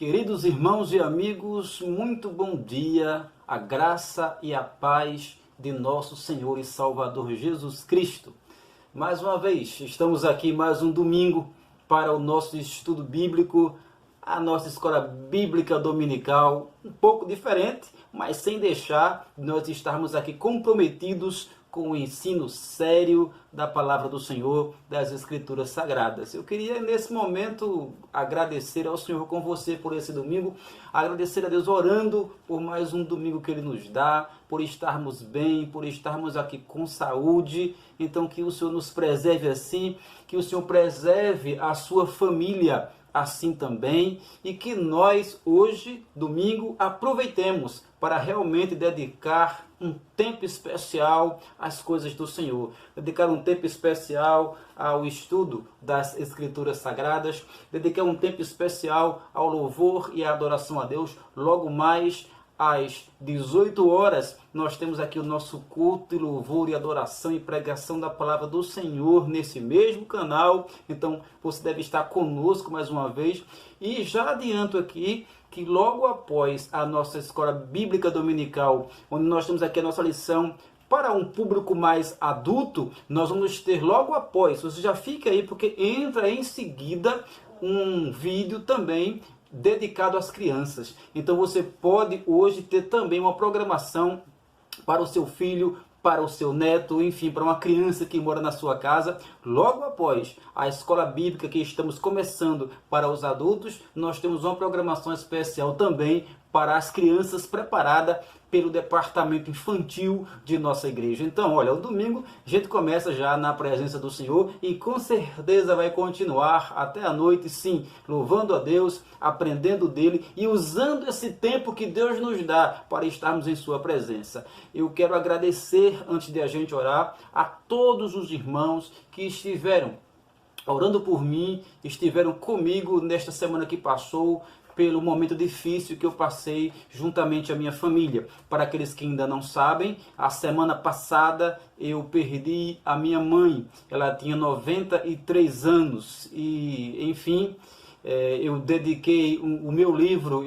Queridos irmãos e amigos, muito bom dia, a graça e a paz de nosso Senhor e Salvador Jesus Cristo. Mais uma vez, estamos aqui mais um domingo para o nosso estudo bíblico, a nossa escola bíblica dominical, um pouco diferente, mas sem deixar nós estarmos aqui comprometidos com o ensino sério da palavra do Senhor, das Escrituras Sagradas. Eu queria nesse momento agradecer ao Senhor com você por esse domingo, agradecer a Deus orando por mais um domingo que Ele nos dá, por estarmos bem, por estarmos aqui com saúde. Então que o Senhor nos preserve assim, que o Senhor preserve a sua família assim também, e que nós hoje, domingo, aproveitemos para realmente dedicar um tempo especial às coisas do Senhor, dedicar um tempo especial ao estudo das Escrituras Sagradas, dedicar um tempo especial ao louvor e à adoração a Deus. Logo mais às 18 horas, nós temos aqui o nosso culto de louvor e adoração e pregação da palavra do Senhor nesse mesmo canal. Então, você deve estar conosco mais uma vez. E já adianto aqui que logo após a nossa escola bíblica dominical, onde nós temos aqui a nossa lição para um público mais adulto, nós vamos ter logo após, você já fica aí, porque entra em seguida um vídeo também dedicado às crianças. Então você pode hoje ter também uma programação para o seu filho, para o seu neto, enfim, para uma criança que mora na sua casa. Logo após a escola bíblica que estamos começando para os adultos, nós temos uma programação especial também para as crianças, preparada pelo departamento infantil de nossa igreja. Então, olha, o domingo a gente começa já na presença do Senhor e com certeza vai continuar até a noite, sim, louvando a Deus, aprendendo dele e usando esse tempo que Deus nos dá para estarmos em sua presença. Eu quero agradecer, antes de a gente orar, a todos os irmãos que estiveram orando por mim, estiveram comigo nesta semana que passou, pelo momento difícil que eu passei juntamente à minha família. Para aqueles que ainda não sabem, a semana passada eu perdi a minha mãe. Ela tinha 93 anos e, enfim, eu dediquei o meu livro,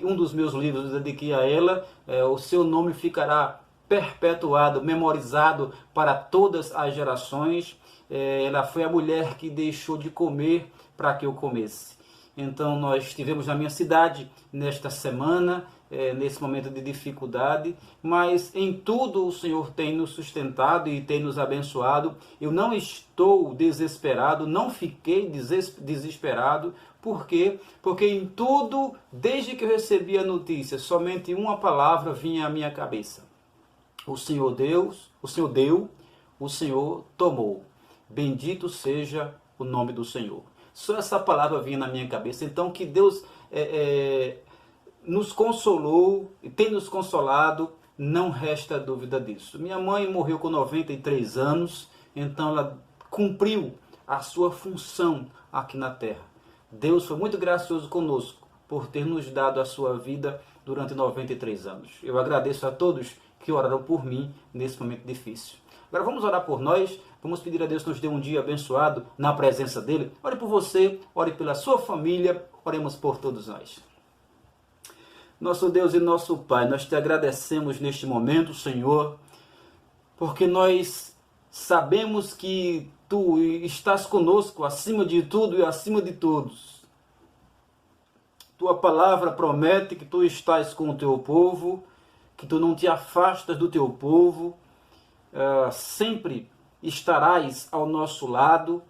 um dos meus livros eu dediquei a ela. O seu nome ficará perpetuado, memorizado para todas as gerações. Ela foi a mulher que deixou de comer para que eu comesse. Então nós estivemos na minha cidade nesta semana, nesse momento de dificuldade, mas em tudo o Senhor tem nos sustentado e tem nos abençoado. Eu não estou desesperado, não fiquei desesperado. Por quê? Porque em tudo, desde que eu recebi a notícia, somente uma palavra vinha à minha cabeça. O Senhor deu, o Senhor tomou. Bendito seja o nome do Senhor. Só essa palavra vinha na minha cabeça. Então que Deus nos consolou e tem nos consolado, não resta dúvida disso. Minha mãe morreu com 93 anos, então ela cumpriu a sua função aqui na terra. Deus foi muito gracioso conosco por ter nos dado a sua vida durante 93 anos. Eu agradeço a todos que oraram por mim nesse momento difícil. Agora vamos orar por nós, vamos pedir a Deus que nos dê um dia abençoado na presença dEle. Ore por você, ore pela sua família, oremos por todos nós. Nosso Deus e nosso Pai, nós te agradecemos neste momento, Senhor, porque nós sabemos que Tu estás conosco acima de tudo e acima de todos. Tua palavra promete que Tu estás com o Teu povo, que Tu não te afastas do Teu povo, sempre estarás ao nosso lado.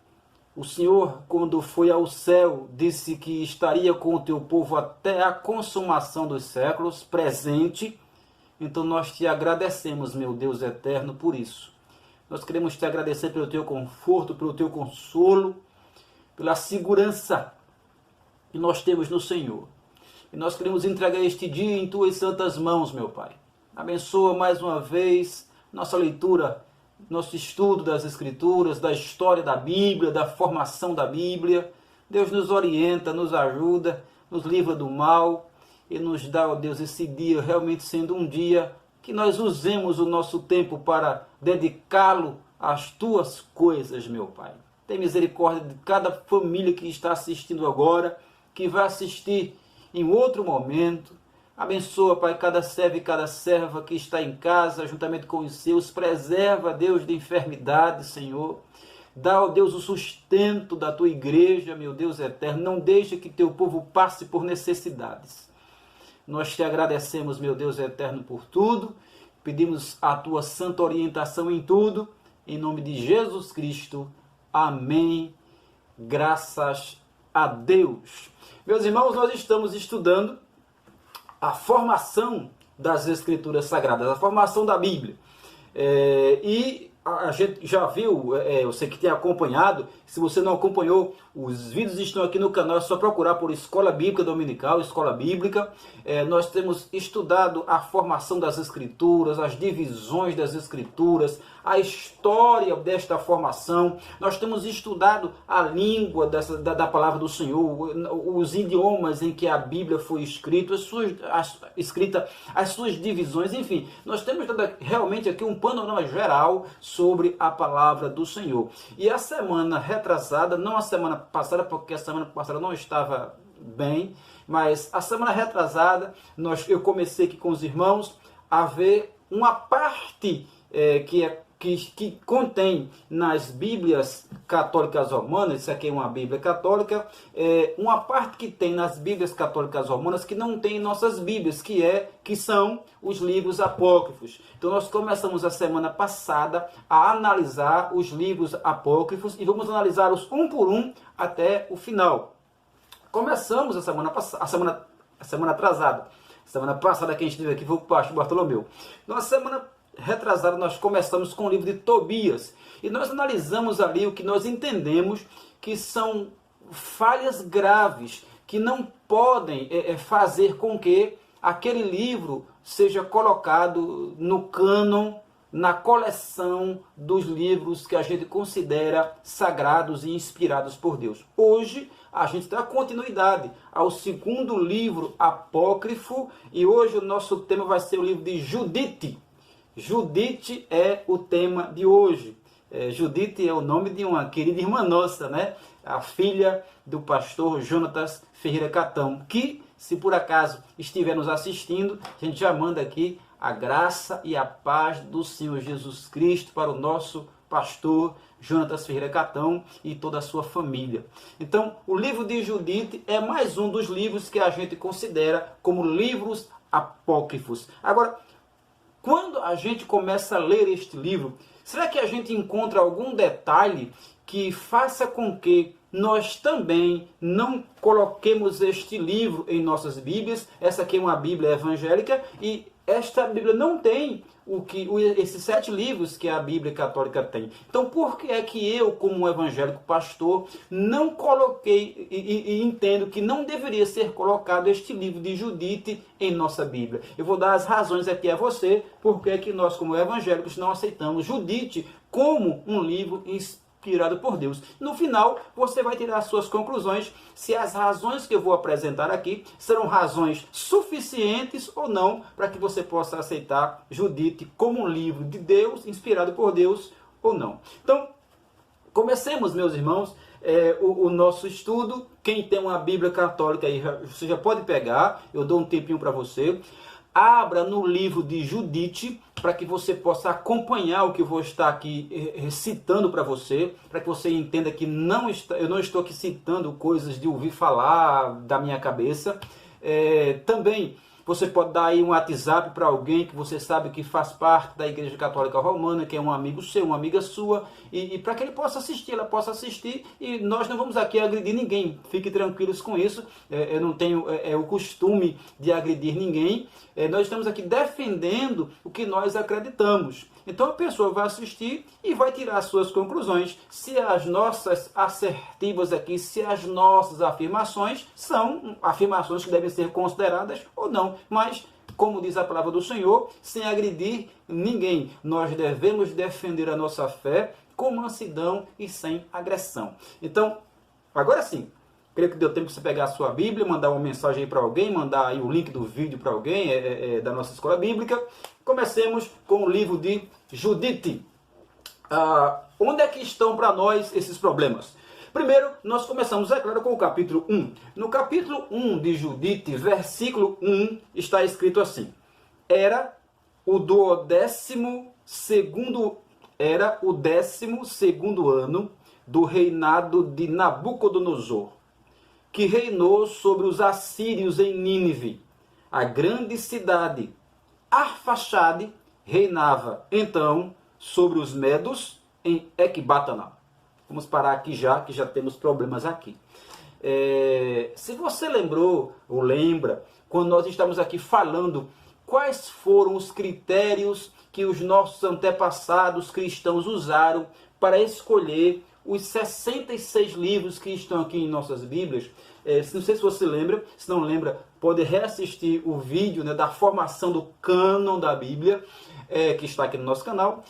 O Senhor, quando foi ao céu, disse que estaria com o teu povo até a consumação dos séculos, presente. Então nós te agradecemos, meu Deus eterno, por isso. Nós queremos te agradecer pelo teu conforto, pelo teu consolo, pela segurança que nós temos no Senhor. E nós queremos entregar este dia em tuas santas mãos, meu Pai. Abençoa mais uma vez nossa leitura, nosso estudo das Escrituras, da história da Bíblia, da formação da Bíblia. Deus nos orienta, nos ajuda, nos livra do mal e nos dá, ó Deus, esse dia realmente sendo um dia que nós usemos o nosso tempo para dedicá-lo às tuas coisas, meu Pai. Tem misericórdia de cada família que está assistindo agora, que vai assistir em outro momento. Abençoa, Pai, cada servo e cada serva que está em casa, juntamente com os seus. Preserva, Deus, de enfermidade, Senhor. Dá, ó Deus, o sustento da tua igreja, meu Deus eterno. Não deixe que teu povo passe por necessidades. Nós te agradecemos, meu Deus eterno, por tudo. Pedimos a tua santa orientação em tudo. Em nome de Jesus Cristo. Amém. Graças a Deus. Meus irmãos, nós estamos estudando a formação das Escrituras Sagradas, a formação da Bíblia. E a gente já viu, você que tem acompanhado, se você não acompanhou, os vídeos estão aqui no canal, é só procurar por Escola Bíblica Dominical, Escola Bíblica. Nós temos estudado a formação das Escrituras, as divisões das Escrituras, a história desta formação. Nós temos estudado a língua da palavra do Senhor, os idiomas em que a Bíblia foi escrita, as suas divisões, enfim. Nós temos dado realmente aqui um panorama geral sobre a palavra do Senhor. E a semana retrasada, não a semana passada, porque a semana passada não estava bem, mas a semana retrasada eu comecei aqui com os irmãos a ver uma parte que contém nas Bíblias Católicas Romanas, isso aqui é uma Bíblia Católica, uma parte que tem nas Bíblias Católicas Romanas que não tem em nossas Bíblias, que são os livros apócrifos. Então nós começamos a semana passada a analisar os livros apócrifos e vamos analisá-los um por um até o final. Começamos a semana atrasada. Semana passada quem esteve aqui foi o pastor Bartolomeu. Na semana retrasada nós começamos com o livro de Tobias e nós analisamos ali o que nós entendemos que são falhas graves que não podem fazer com que aquele livro seja colocado no cânon, na coleção dos livros que a gente considera sagrados e inspirados por Deus. Hoje a gente dá continuidade ao segundo livro apócrifo e hoje o nosso tema vai ser o livro de Judite. Judite é o tema de hoje. Judite é o nome de uma querida irmã nossa, né? A filha do pastor Jonatas Ferreira Catão, que, se por acaso estiver nos assistindo, a gente já manda aqui a graça e a paz do Senhor Jesus Cristo para o nosso pastor Jonatas Ferreira Catão e toda a sua família. Então, o livro de Judite é mais um dos livros que a gente considera como livros apócrifos. Agora, quando a gente começa a ler este livro, será que a gente encontra algum detalhe que faça com que nós também não coloquemos este livro em nossas Bíblias? Essa aqui é uma Bíblia evangélica e esta Bíblia não tem esses 7 livros que a Bíblia Católica tem. Então, por que é que eu, como um evangélico pastor, não coloquei e entendo que não deveria ser colocado este livro de Judite em nossa Bíblia? Eu vou dar as razões aqui a você, porque é que nós, como evangélicos, não aceitamos Judite como um livro inspirado por Deus. No final, você vai tirar as suas conclusões se as razões que eu vou apresentar aqui serão razões suficientes ou não para que você possa aceitar Judite como um livro de Deus, inspirado por Deus ou não. Então, comecemos, meus irmãos, o nosso estudo. Quem tem uma Bíblia Católica aí, você já pode pegar, eu dou um tempinho para você. Abra no livro de Judite, para que você possa acompanhar o que eu vou estar aqui citando para você, para que você entenda que eu não estou aqui citando coisas de ouvir falar da minha cabeça. Também você pode dar aí um WhatsApp para alguém que você sabe que faz parte da Igreja Católica Romana, que é um amigo seu, uma amiga sua, e para que ele possa assistir, ela possa assistir, e nós não vamos aqui agredir ninguém, fiquem tranquilos com isso. Eu não tenho o costume de agredir ninguém, nós estamos aqui defendendo o que nós acreditamos. Então a pessoa vai assistir e vai tirar as suas conclusões, se as nossas assertivas aqui, se as nossas afirmações são afirmações que devem ser consideradas ou não. Mas, como diz a palavra do Senhor, sem agredir ninguém, nós devemos defender a nossa fé com mansidão e sem agressão. Então, agora sim, creio que deu tempo de você pegar a sua Bíblia, mandar uma mensagem aí para alguém, mandar aí o link do vídeo para alguém da nossa escola bíblica. Comecemos com o livro de Judite. Onde é que estão para nós esses problemas? Primeiro, nós começamos, é claro, com o capítulo 1. No capítulo 1 de Judite, versículo 1, está escrito assim: Era o 12º ano do reinado de Nabucodonosor, que reinou sobre os assírios em Nínive, a grande cidade. Arfaxade reinava então sobre os medos em Ecbatana. Vamos parar aqui já, que já temos problemas aqui. Se você lembrou ou lembra, quando nós estamos aqui falando quais foram os critérios que os nossos antepassados cristãos usaram para escolher os 66 livros que estão aqui em nossas Bíblias. Não sei se você lembra, se não lembra, pode reassistir o vídeo, né, da formação do cânon da Bíblia, que está aqui no nosso canal,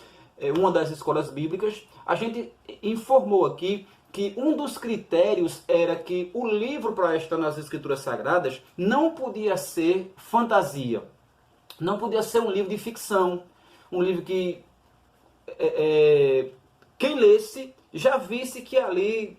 uma das escolas bíblicas. A gente informou aqui que um dos critérios era que o livro para estar nas Escrituras Sagradas não podia ser fantasia, não podia ser um livro de ficção, um livro que quem lesse já visse que ali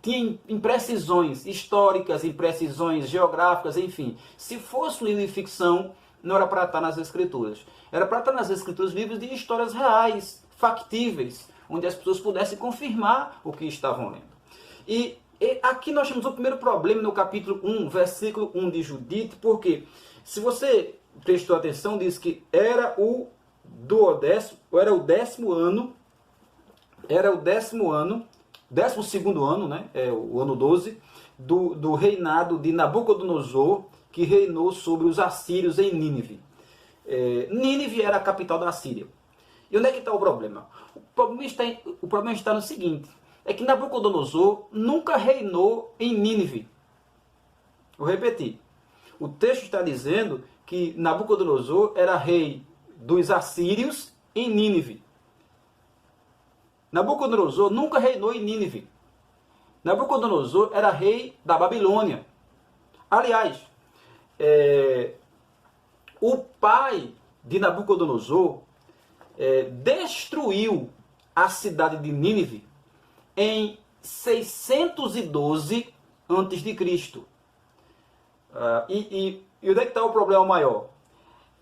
tinha imprecisões históricas, imprecisões geográficas, enfim. Se fosse um livro de ficção, não era para estar nas Escrituras. Era para estar nas Escrituras livros de histórias reais, factíveis, onde as pessoas pudessem confirmar o que estavam lendo. E aqui nós temos o primeiro problema no capítulo 1, versículo 1 de Judite, porque se você prestou atenção, diz que era o 12º ano, né? O ano 12, do reinado de Nabucodonosor, que reinou sobre os assírios em Nínive. Nínive era a capital da Síria. E onde é que está o problema? O problema está no seguinte, é que Nabucodonosor nunca reinou em Nínive. Vou repetir. O texto está dizendo que Nabucodonosor era rei dos assírios em Nínive. Nabucodonosor nunca reinou em Nínive. Nabucodonosor era rei da Babilônia. Aliás, o pai de Nabucodonosor destruiu a cidade de Nínive em 612 a.C. E onde é que está o problema maior?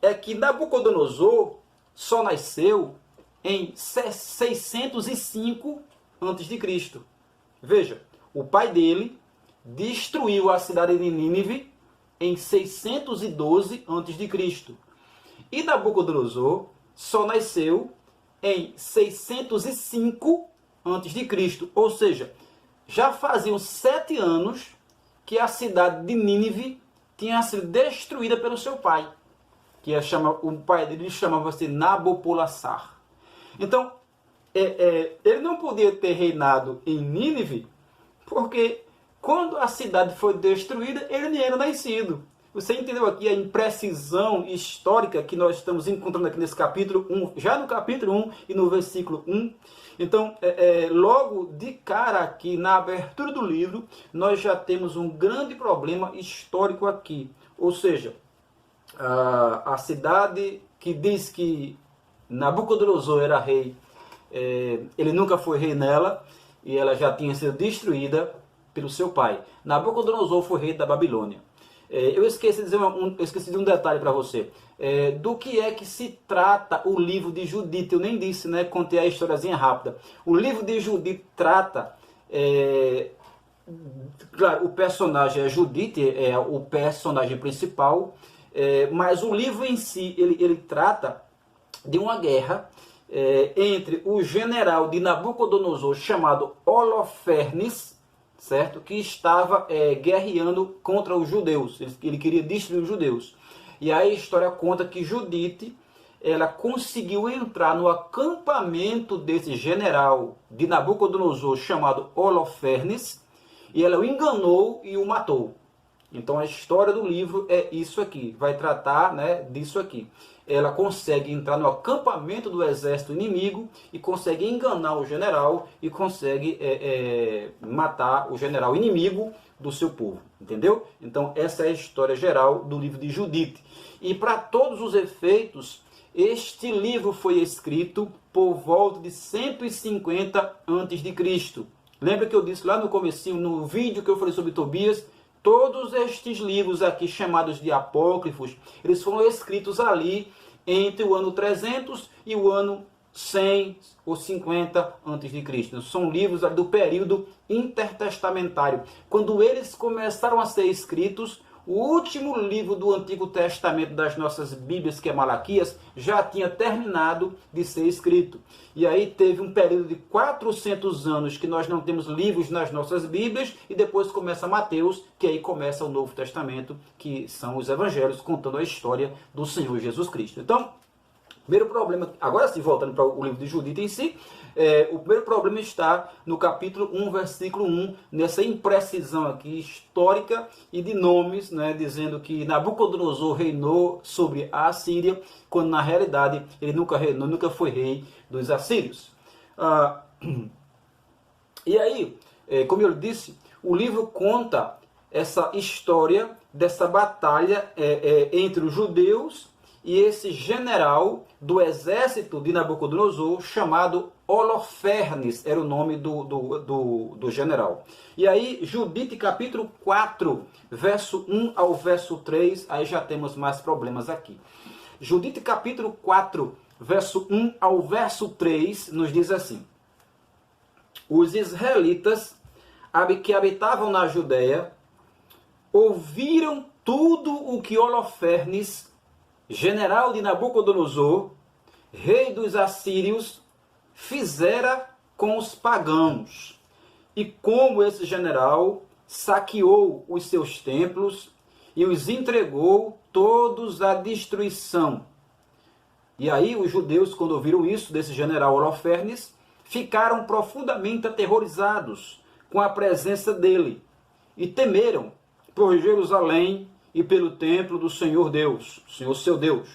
É que Nabucodonosor só nasceu em 605 a.C. Veja, o pai dele destruiu a cidade de Nínive em 612 a.C. E Nabucodonosor só nasceu em 605 a.C. Ou seja, já faziam 7 anos que a cidade de Nínive tinha sido destruída pelo seu pai, o pai dele chamava-se Nabopolassar. Então, ele não podia ter reinado em Nínive, porque quando a cidade foi destruída, ele nem era nascido. Você entendeu aqui a imprecisão histórica que nós estamos encontrando aqui nesse capítulo 1, já no capítulo 1 e no versículo 1. Então, logo de cara aqui, na abertura do livro, nós já temos um grande problema histórico aqui. Ou seja, a cidade que diz que Nabucodonosor era rei, ele nunca foi rei nela, e ela já tinha sido destruída pelo seu pai. Nabucodonosor foi rei da Babilônia. Eu esqueci de um detalhe para você. Do que é que se trata o livro de Judite? Eu nem disse, né? Contei a historiazinha rápida. O livro de Judite trata... claro, o personagem é Judite, é o personagem principal, mas o livro em si, ele trata de uma guerra entre o general de Nabucodonosor chamado Holofernes, certo? Que estava guerreando contra os judeus. Ele queria destruir os judeus. E aí a história conta que Judite, ela conseguiu entrar no acampamento desse general de Nabucodonosor chamado Holofernes, e ela o enganou e o matou. Então a história do livro é isso aqui, vai tratar, né, disso aqui. Ela consegue entrar no acampamento do exército inimigo e consegue enganar o general e consegue matar o general inimigo do seu povo, entendeu? Então essa é a história geral do livro de Judite. E para todos os efeitos, este livro foi escrito por volta de 150 a.C., Lembra que eu disse lá no comecinho, no vídeo que eu falei sobre Tobias, todos estes livros aqui chamados de apócrifos, eles foram escritos ali entre o ano 300 e o ano 100 ou 50 a.C. São livros do período intertestamentário. Quando eles começaram a ser escritos, o último livro do Antigo Testamento das nossas Bíblias, que é Malaquias, já tinha terminado de ser escrito. E aí teve um período de 400 anos que nós não temos livros nas nossas Bíblias, e depois começa Mateus, que aí começa o Novo Testamento, que são os evangelhos contando a história do Senhor Jesus Cristo. Então, primeiro problema, agora sim, voltando para o livro de Judite em si, o primeiro problema está no capítulo 1, versículo 1, nessa imprecisão aqui histórica e de nomes, né, dizendo que Nabucodonosor reinou sobre a Assíria, quando na realidade ele nunca reinou, nunca foi rei dos assírios. E aí, como eu disse, o livro conta essa história dessa batalha entre os judeus e esse general do exército de Nabucodonosor, chamado Holofernes, era o nome do general. E aí, Judite capítulo 4, verso 1 ao verso 3, aí já temos mais problemas aqui. Judite capítulo 4, verso 1 ao verso 3, nos diz assim: os israelitas que habitavam na Judéia ouviram tudo o que Holofernes, general de Nabucodonosor, rei dos assírios, fizera com os pagãos, e como esse general saqueou os seus templos e os entregou todos à destruição. E aí os judeus, quando ouviram isso desse general Holofernes, ficaram profundamente aterrorizados com a presença dele e temeram por Jerusalém e pelo templo do Senhor Deus, Senhor seu Deus.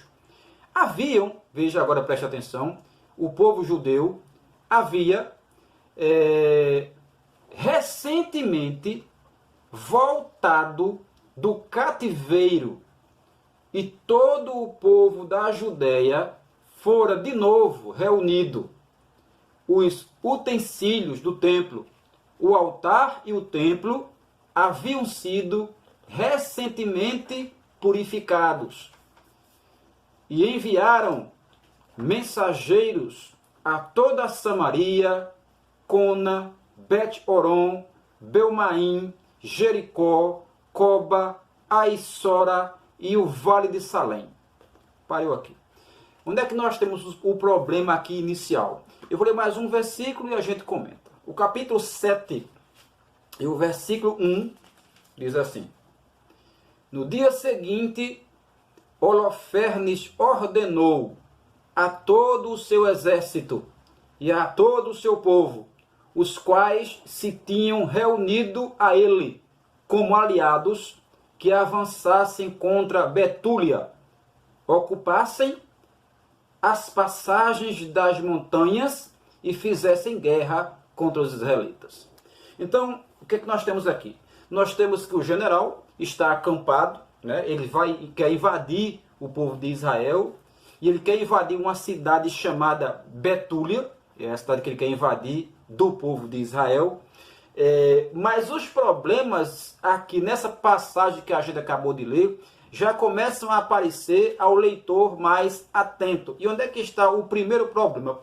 Haviam, veja agora, preste atenção, o povo judeu havia recentemente voltado do cativeiro, e todo o povo da Judéia fora de novo reunido. Os utensílios do templo, o altar e o templo, haviam sido recentemente purificados, e enviaram mensageiros a toda a Samaria, Cona, Bet-Horon, Belmaim, Jericó, Coba, Aissora e o Vale de Salém. Parou aqui. Onde é que nós temos o problema aqui inicial? Eu vou ler mais um versículo e a gente comenta. O capítulo 7 e o versículo 1 diz assim: no dia seguinte, Holofernes ordenou a todo o seu exército e a todo o seu povo, os quais se tinham reunido a ele como aliados, que avançassem contra Betúlia, ocupassem as passagens das montanhas e fizessem guerra contra os israelitas. Então, o que é que nós temos aqui? Nós temos que o general está acampado, né? Ele quer invadir o povo de Israel, e ele quer invadir uma cidade chamada Betúlia, é a cidade que ele quer invadir do povo de Israel. Mas os problemas aqui nessa passagem que a gente acabou de ler já começam a aparecer ao leitor mais atento. E onde é que está o primeiro problema? O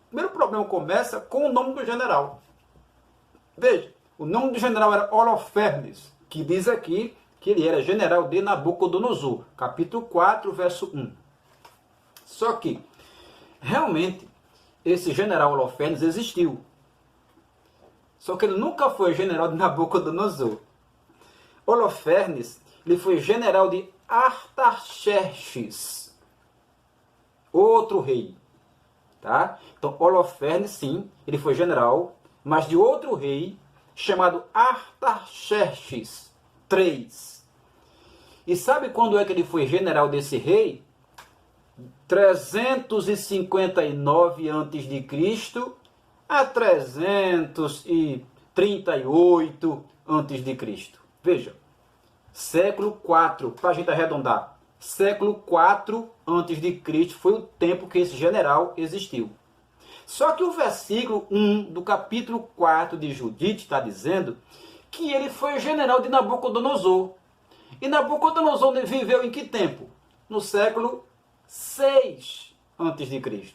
primeiro problema começa com o nome do general. Veja, o nome do general era Holofernes, que diz aqui que ele era general de Nabucodonosor, capítulo 4, verso 1. Só que, realmente, esse general Holofernes existiu. Só que ele nunca foi general de Nabucodonosor. Holofernes, ele foi general de Artaxerxes, outro rei. Tá? Então, Holofernes, sim, ele foi general, mas de outro rei chamado Artaxerxes III. E sabe quando é que ele foi general desse rei? 359 a.C. a 338 a.C. Veja, século 4, para a gente arredondar, século 4 a.C. foi o tempo que esse general existiu. Só que o versículo 1 do capítulo 4 de Judite está dizendo que ele foi general de Nabucodonosor. E Nabucodonosor viveu em que tempo? No século 6 a.C.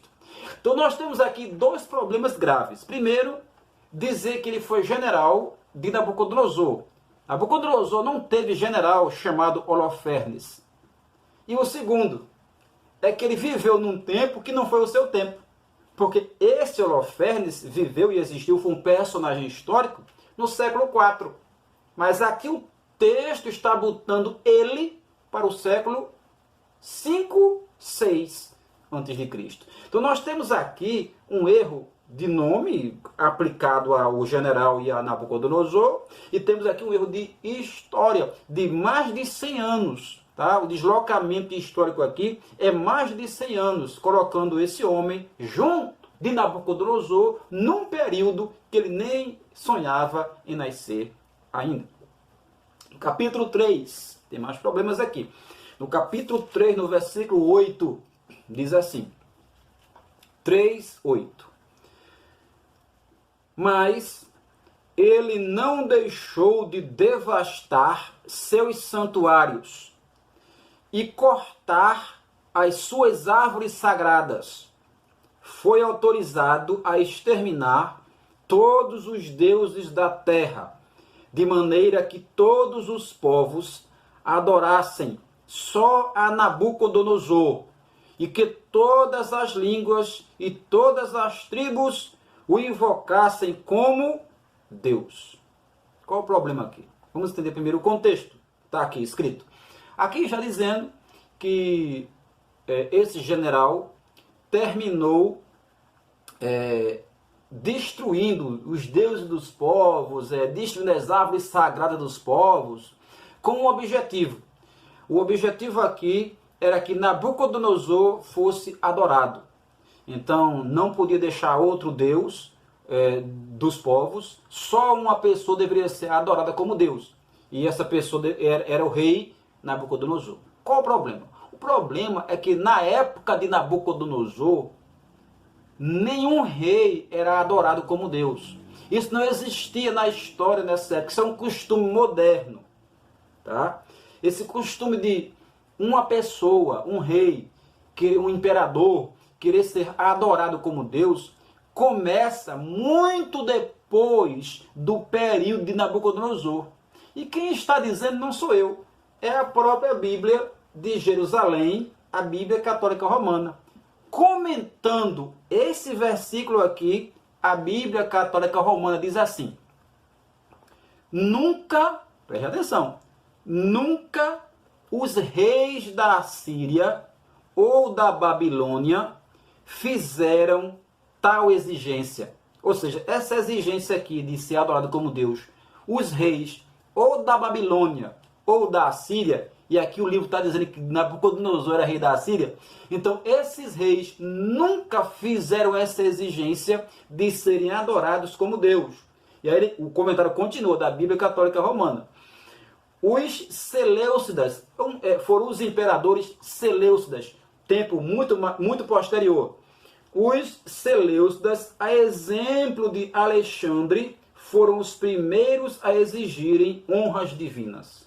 Então nós temos aqui dois problemas graves. Primeiro, dizer que ele foi general de Nabucodonosor. Nabucodonosor não teve general chamado Holofernes. E o segundo é que ele viveu num tempo que não foi o seu tempo. Porque esse Holofernes viveu e existiu, foi um personagem histórico no século 4. Mas aqui o texto está botando ele para o século 5, 6 a.C. Então nós temos aqui um erro de nome aplicado ao general e a Nabucodonosor, e temos aqui um erro de história de mais de 100 anos. Tá? O deslocamento histórico aqui é mais de 100 anos, colocando esse homem junto de Nabucodonosor num período que ele nem sonhava em nascer ainda. No capítulo 3, tem mais problemas aqui. No capítulo 3, no versículo 8, diz assim, 3:8. Mas ele não deixou de devastar seus santuários e cortar as suas árvores sagradas. Foi autorizado a exterminar todos os deuses da terra, de maneira que todos os povos adorassem só a Nabucodonosor, e que todas as línguas e todas as tribos o invocassem como Deus. Qual o problema aqui? Vamos entender primeiro o contexto. Está aqui escrito. Aqui já dizendo que esse general terminou destruindo os deuses dos povos, destruindo as árvores sagradas dos povos, com um objetivo. O objetivo aqui era que Nabucodonosor fosse adorado. Então não podia deixar outro Deus dos povos, só uma pessoa deveria ser adorada como Deus. E essa pessoa era o rei Nabucodonosor. Qual o problema? O problema é que na época de Nabucodonosor, nenhum rei era adorado como Deus. Isso não existia na história nessa época. Isso é um costume moderno. Tá? Esse costume de uma pessoa, um rei, um imperador, querer ser adorado como Deus, começa muito depois do período de Nabucodonosor. E quem está dizendo não sou eu. É a própria Bíblia de Jerusalém, a Bíblia Católica Romana. Comentando esse versículo aqui, a Bíblia Católica Romana diz assim: nunca, preste atenção, nunca os reis da Síria ou da Babilônia fizeram tal exigência. Ou seja, essa exigência aqui de ser adorado como Deus, os reis ou da Babilônia ou da Síria, e aqui o livro está dizendo que Nabucodonosor era rei da Síria, então esses reis nunca fizeram essa exigência de serem adorados como Deus. E aí o comentário continua da Bíblia Católica Romana. Os Seleucidas foram os imperadores Seleucidas, tempo muito posterior. Os Seleucidas, a exemplo de Alexandre, foram os primeiros a exigirem honras divinas.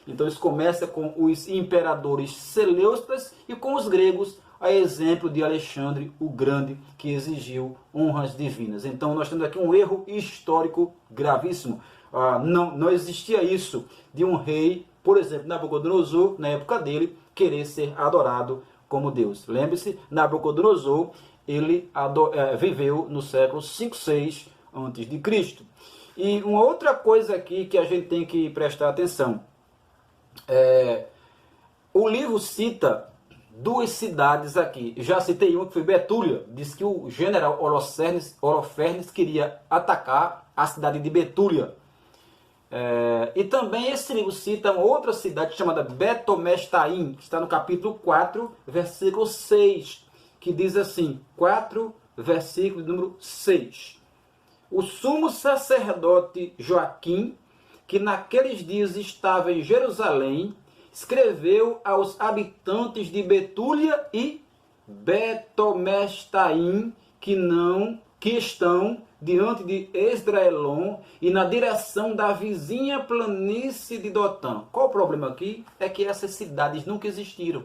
Então isso começa com os imperadores Seleucidas e com os gregos, a exemplo de Alexandre o Grande, que exigiu honras divinas. Então nós temos aqui um erro histórico gravíssimo. Não existia isso de um rei, por exemplo, Nabucodonosor, na época dele, querer ser adorado como Deus. Lembre-se, Nabucodonosor, ele viveu no século 5, 6 a.C. E uma outra coisa aqui que a gente tem que prestar atenção. O livro cita duas cidades aqui. Já citei uma que foi Betúlia. Diz que o general Holofernes queria atacar a cidade de Betúlia. E também esse livro cita uma outra cidade chamada Betomestaim, que está no capítulo 4, versículo 6, que diz assim, 4, versículo número 6. O sumo sacerdote Joaquim, que naqueles dias estava em Jerusalém, escreveu aos habitantes de Betúlia e Betomestaim que estão diante de Esdraelon e na direção da vizinha planície de Dotã. Qual o problema aqui? É que essas cidades nunca existiram.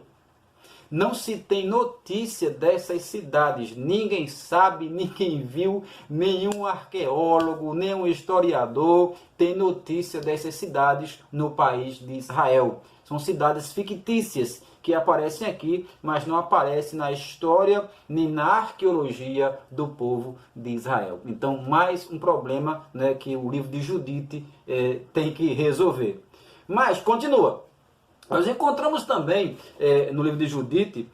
Não se tem notícia dessas cidades. Ninguém sabe, ninguém viu, nenhum arqueólogo, nenhum historiador tem notícia dessas cidades no país de Israel. São cidades fictícias que aparecem aqui, mas não aparecem na história nem na arqueologia do povo de Israel. Então, mais um problema, né, que o livro de Judite tem que resolver. Mas, continua. Nós encontramos também, no livro de Judite,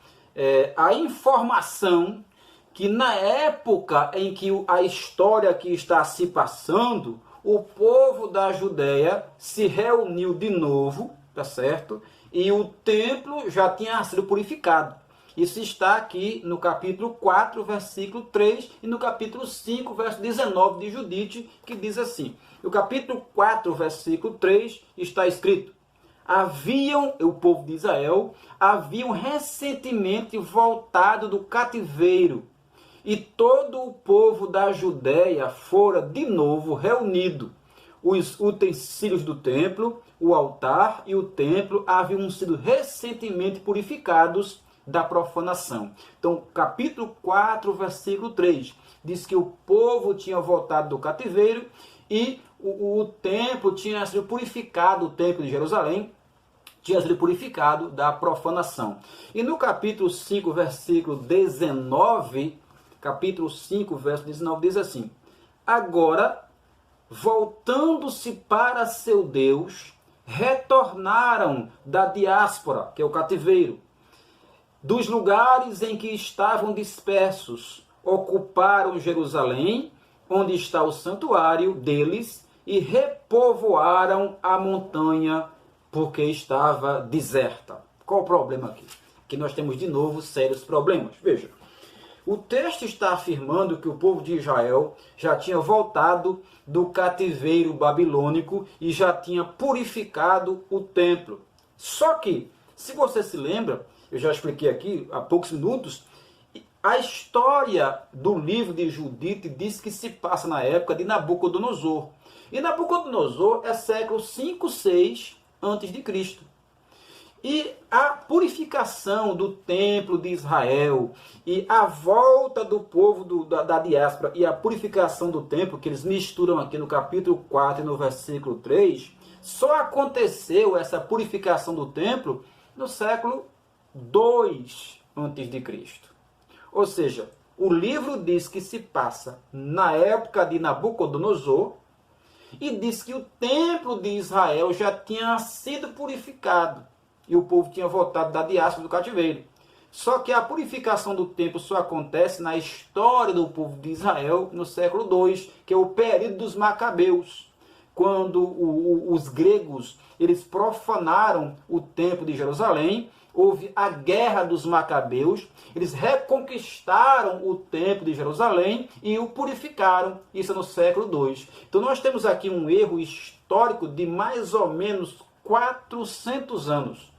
a informação que na época em que a história aqui está se passando, o povo da Judéia se reuniu de novo, tá certo? E o templo já tinha sido purificado. Isso está aqui no capítulo 4, versículo 3 e no capítulo 5, verso 19 de Judite, que diz assim. No capítulo 4, versículo 3 está escrito: o povo de Israel haviam recentemente voltado do cativeiro, e todo o povo da Judéia fora de novo reunido. Os utensílios do templo, o altar e o templo haviam sido recentemente purificados da profanação. Então, capítulo 4, versículo 3, diz que o povo tinha voltado do cativeiro e o templo tinha sido purificado, o templo de Jerusalém tinha sido purificado da profanação. E no capítulo 5, versículo 19, capítulo 5, verso 19, diz assim: agora, voltando-se para seu Deus, retornaram da diáspora, que é o cativeiro, dos lugares em que estavam dispersos, ocuparam Jerusalém, onde está o santuário deles, e repovoaram a montanha, porque estava deserta. Qual o problema aqui? Aqui nós temos de novo sérios problemas. Veja, o texto está afirmando que o povo de Israel já tinha voltado do cativeiro babilônico e já tinha purificado o templo. Só que, se você se lembra, eu já expliquei aqui há poucos minutos, a história do livro de Judite diz que se passa na época de Nabucodonosor. E Nabucodonosor é século 5, 6 antes de Cristo. E a purificação do templo de Israel e a volta do povo da diáspora e a purificação do templo, que eles misturam aqui no capítulo 4 e no versículo 3, só aconteceu essa purificação do templo no século 2 antes de Cristo. Ou seja, o livro diz que se passa na época de Nabucodonosor, e diz que o templo de Israel já tinha sido purificado e o povo tinha voltado da diáspora do cativeiro. Só que a purificação do templo só acontece na história do povo de Israel no século 2, que é o período dos Macabeus, quando os gregos eles profanaram o templo de Jerusalém. Houve a guerra dos Macabeus, eles reconquistaram o templo de Jerusalém e o purificaram, isso no século 2. Então nós temos aqui um erro histórico de mais ou menos 400 anos.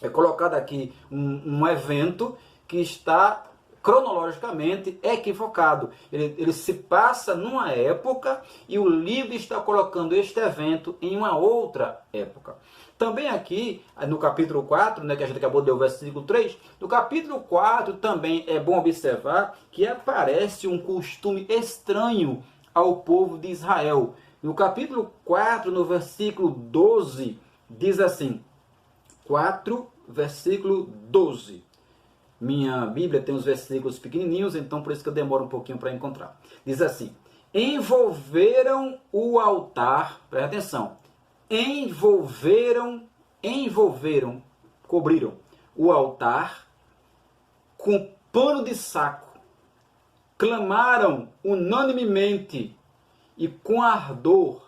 É colocado aqui um evento que está cronologicamente equivocado. Ele se passa numa época e o livro está colocando este evento em uma outra época. Também aqui, no capítulo 4, né, que a gente acabou de ler o versículo 3, no capítulo 4 também é bom observar que aparece um costume estranho ao povo de Israel. No capítulo 4, no versículo 12, diz assim, 4, versículo 12. Minha Bíblia tem uns versículos pequenininhos, então por isso que eu demoro um pouquinho para encontrar. Diz assim, envolveram o altar, presta atenção, cobriram o altar com pano de saco, clamaram unanimemente e com ardor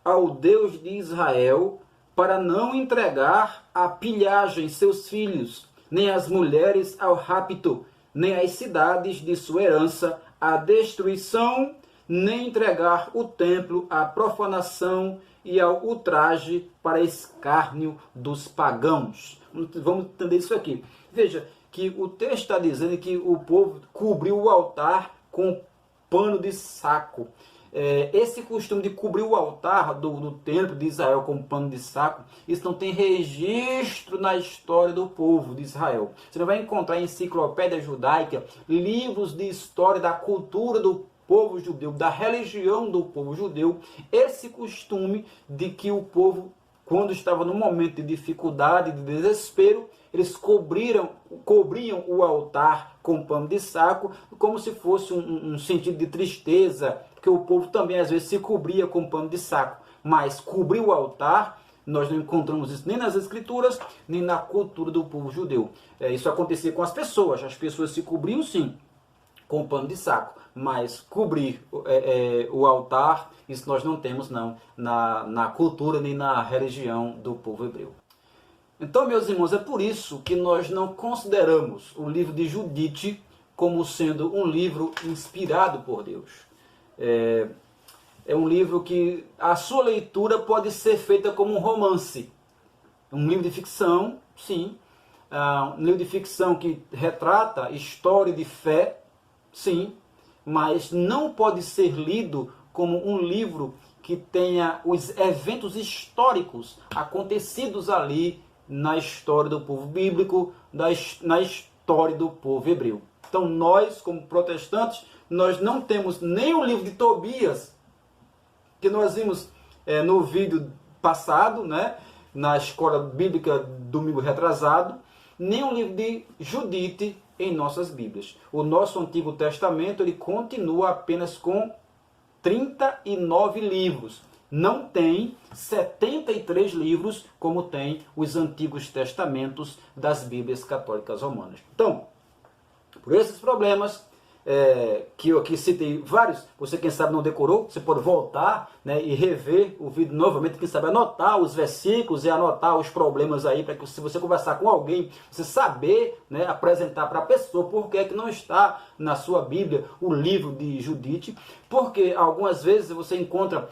ao Deus de Israel para não entregar à pilhagem seus filhos, nem as mulheres ao rapto, nem as cidades de sua herança à destruição, nem entregar o templo à profanação e ao ultraje para escárnio dos pagãos. Vamos entender isso aqui. Veja que o texto está dizendo que o povo cobriu o altar com pano de saco. Esse costume de cobrir o altar do templo de Israel com pano de saco, isso não tem registro na história do povo de Israel. Você não vai encontrar em enciclopédia judaica livros de história da cultura do povo judeu, da religião do povo judeu, esse costume de que o povo, quando estava no momento de dificuldade, de desespero, eles cobriam o altar com pano de saco, como se fosse um sentido de tristeza, porque o povo também às vezes se cobria com pano de saco. Mas cobrir o altar, nós não encontramos isso nem nas escrituras, nem na cultura do povo judeu. Isso acontecia com as pessoas se cobriam sim com pano de saco, mas cobrir o altar, isso nós não temos não na cultura nem na religião do povo hebreu. Então, meus irmãos, é por isso que nós não consideramos o livro de Judite como sendo um livro inspirado por Deus. É um livro que a sua leitura pode ser feita como um romance. Um livro de ficção, sim. Um livro de ficção que retrata história de fé, sim. Mas não pode ser lido como um livro que tenha os eventos históricos acontecidos ali na história do povo bíblico, na história do povo hebreu. Então nós, como protestantes, nós não temos nem o livro de Tobias, que nós vimos no vídeo passado, né, na escola bíblica domingo retrasado, nem o livro de Judite em nossas Bíblias. O nosso Antigo Testamento ele continua apenas com 39 livros. Não tem 73 livros como tem os Antigos Testamentos das Bíblias Católicas Romanas. Então, por esses problemas, que eu aqui citei vários, você quem sabe não decorou, você pode voltar, né, e rever o vídeo novamente, quem sabe anotar os versículos e anotar os problemas aí, para que se você conversar com alguém, você saber, né, apresentar para a pessoa por que é que não está na sua Bíblia o livro de Judite, porque algumas vezes você encontra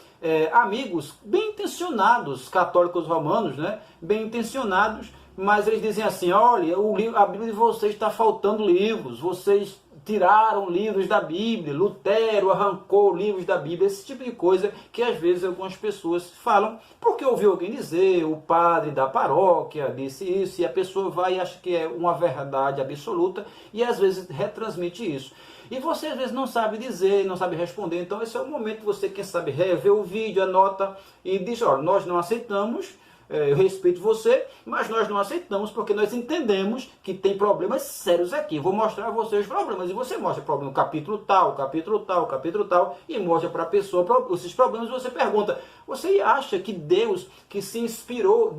amigos bem intencionados, católicos romanos, né, bem intencionados, mas eles dizem assim, olha, a Bíblia de vocês está faltando livros, vocês tiraram livros da Bíblia, Lutero arrancou livros da Bíblia, esse tipo de coisa que às vezes algumas pessoas falam, porque ouviu alguém dizer, o padre da paróquia disse isso, e a pessoa vai e acha que é uma verdade absoluta, e às vezes retransmite isso. E você às vezes não sabe dizer, não sabe responder, então esse é o momento que você, quem sabe, rever o vídeo, anota e diz, olha, nós não aceitamos, eu respeito você, mas nós não aceitamos porque nós entendemos que tem problemas sérios aqui. Vou mostrar a você os problemas e você mostra o problema, capítulo tal, capítulo tal, capítulo tal, e mostra para a pessoa esses problemas e você pergunta, você acha que Deus inspirou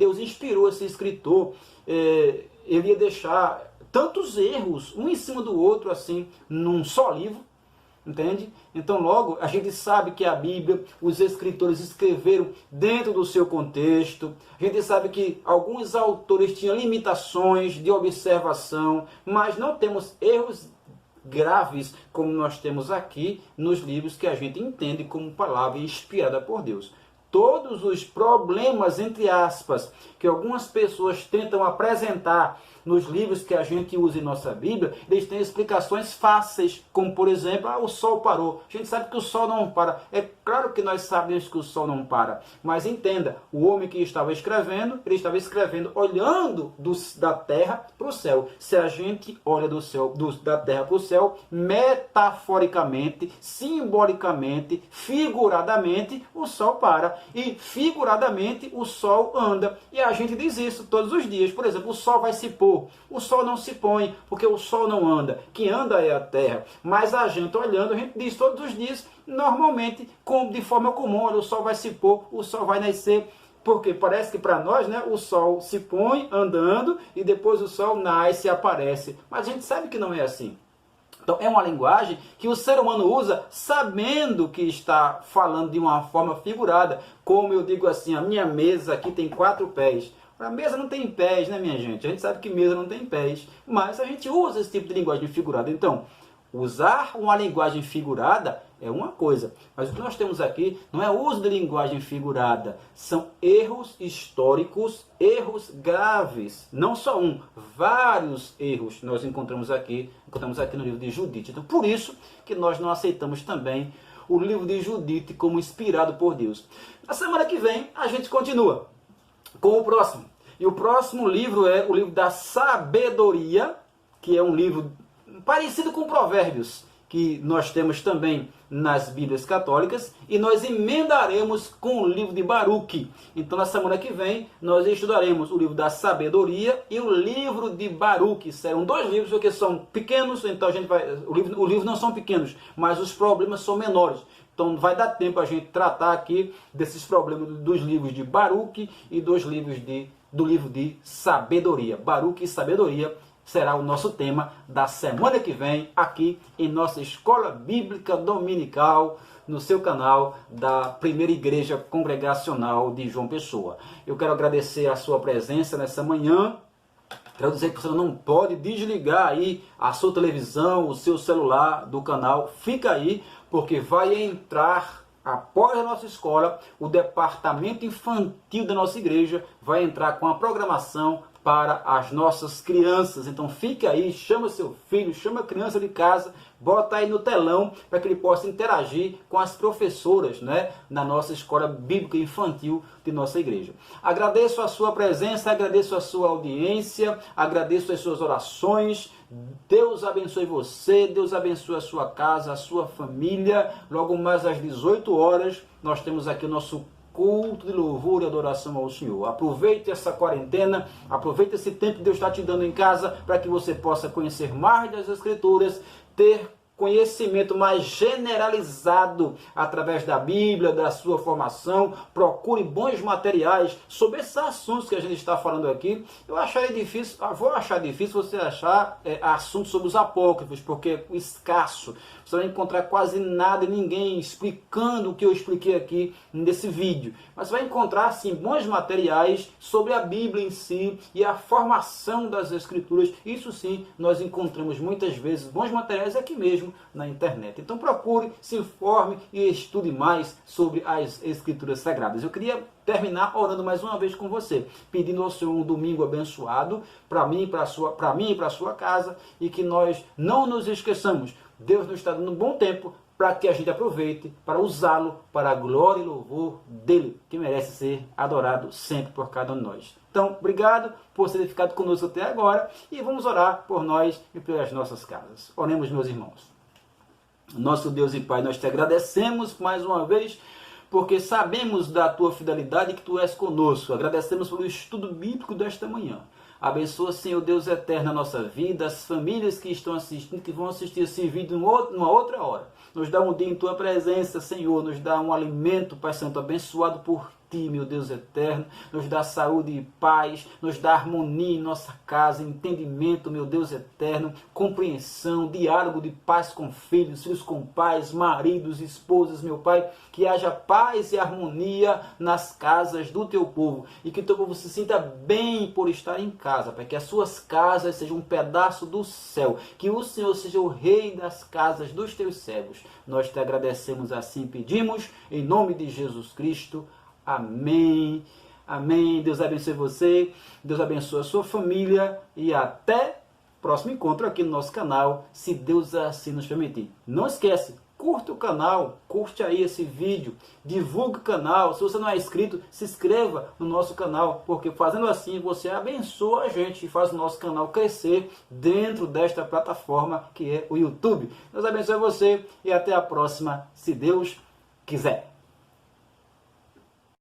esse escritor, ele ia deixar tantos erros, um em cima do outro, assim, num só livro? Entende? Então logo a gente sabe que a Bíblia, os escritores escreveram dentro do seu contexto, a gente sabe que alguns autores tinham limitações de observação, mas não temos erros graves como nós temos aqui nos livros que a gente entende como palavra inspirada por Deus. Todos os problemas, entre aspas, que algumas pessoas tentam apresentar nos livros que a gente usa em nossa Bíblia, eles têm explicações fáceis, como por exemplo, o sol parou. A gente sabe que o sol não para. É claro que nós sabemos que o sol não para, mas entenda, o homem que estava escrevendo, ele estava escrevendo olhando da terra para o céu. Se a gente olha da terra para o céu, metaforicamente, simbolicamente, figuradamente, o sol para. E figuradamente, o sol anda. E a gente diz isso todos os dias. Por exemplo, o sol vai se pôr. O sol não se põe, porque o sol não anda. Quem anda é a terra. Mas a gente olhando, a gente diz todos os dias, normalmente, de forma comum, olha, o sol vai se pôr, o sol vai nascer. Porque parece que para nós, né, o sol se põe andando e depois o sol nasce e aparece. Mas a gente sabe que não é assim. Então é uma linguagem que o ser humano usa sabendo que está falando de uma forma figurada. Como eu digo assim, a minha mesa aqui tem 4 pés. A mesa não tem pés, né, minha gente? A gente sabe que mesa não tem pés, mas a gente usa esse tipo de linguagem figurada. Então, usar uma linguagem figurada é uma coisa. Mas o que nós temos aqui não é uso de linguagem figurada, são erros históricos, erros graves. Não só um, vários erros nós encontramos aqui no livro de Judite. Então, por isso que nós não aceitamos também o livro de Judite como inspirado por Deus. Na semana que vem, a gente continua com o próximo. E o próximo livro é o livro da Sabedoria, que é um livro parecido com Provérbios, que nós temos também nas Bíblias católicas, e nós emendaremos com o livro de Baruque. Então, na semana que vem, nós estudaremos o livro da Sabedoria e o livro de Baruque. Serão dois livros, porque são pequenos, então a gente vai... O livro não são pequenos, mas os problemas são menores. Então, vai dar tempo a gente tratar aqui desses problemas dos livros de Baruque e do livro de Sabedoria. Baruque e Sabedoria será o nosso tema da semana que vem, aqui em nossa Escola Bíblica Dominical, no seu canal da Primeira Igreja Congregacional de João Pessoa. Eu quero agradecer a sua presença nessa manhã. Quero dizer que você não pode desligar aí a sua televisão, o seu celular do canal. Fica aí, porque vai entrar, após a nossa escola, o departamento infantil da nossa igreja vai entrar com a programação para as nossas crianças. Então fique aí, chama seu filho, chama a criança de casa, bota aí no telão para que ele possa interagir com as professoras, né, na nossa escola bíblica infantil de nossa igreja. Agradeço a sua presença, agradeço a sua audiência, agradeço as suas orações. Deus abençoe você, Deus abençoe a sua casa, a sua família. Logo mais às 18 horas, nós temos aqui o nosso culto de louvor e adoração ao Senhor. Aproveite essa quarentena, aproveite esse tempo que Deus está te dando em casa para que você possa conhecer mais das Escrituras, ter conhecimento mais generalizado através da Bíblia, da sua formação. Procure bons materiais sobre esses assuntos que a gente está falando aqui. Vou achar difícil você achar assuntos sobre os apócrifos, porque é escasso. Você vai encontrar quase nada e ninguém explicando o que eu expliquei aqui nesse vídeo. Mas vai encontrar, sim, bons materiais sobre a Bíblia em si e a formação das Escrituras. Isso sim, nós encontramos muitas vezes bons materiais aqui mesmo na internet. Então procure, se informe e estude mais sobre as Escrituras Sagradas. Eu queria terminar orando mais uma vez com você, pedindo ao Senhor um domingo abençoado para mim e para a sua casa, e que nós não nos esqueçamos. Deus nos está dando um bom tempo para que a gente aproveite para usá-lo para a glória e louvor dele, que merece ser adorado sempre por cada um de nós. Então, obrigado por ter ficado conosco até agora, e vamos orar por nós e pelas nossas casas. Oremos, meus irmãos. Nosso Deus e Pai, nós te agradecemos mais uma vez, porque sabemos da tua fidelidade, que tu és conosco. Agradecemos pelo estudo bíblico desta manhã. Abençoa, Senhor Deus eterno, a nossa vida, as famílias que estão assistindo, que vão assistir esse vídeo numa outra hora. Nos dá um dia em tua presença, Senhor, nos dá um alimento, Pai Santo, abençoado por ti, meu Deus eterno, nos dá saúde e paz, nos dá harmonia em nossa casa, entendimento, meu Deus eterno, compreensão, diálogo de paz com filhos, filhos com pais, maridos, esposas, meu Pai, que haja paz e harmonia nas casas do teu povo, e que o teu povo se sinta bem por estar em casa, Pai, que as suas casas sejam um pedaço do céu, que o Senhor seja o rei das casas dos teus servos. Nós te agradecemos, assim pedimos, em nome de Jesus Cristo. Amém. Amém. Deus abençoe você, Deus abençoe a sua família, e até o próximo encontro aqui no nosso canal, se Deus assim nos permitir. Não esquece, curta o canal, curte aí esse vídeo, divulgue o canal. Se você não é inscrito, se inscreva no nosso canal, porque fazendo assim você abençoa a gente e faz o nosso canal crescer dentro desta plataforma que é o YouTube. Deus abençoe você e até a próxima, se Deus quiser.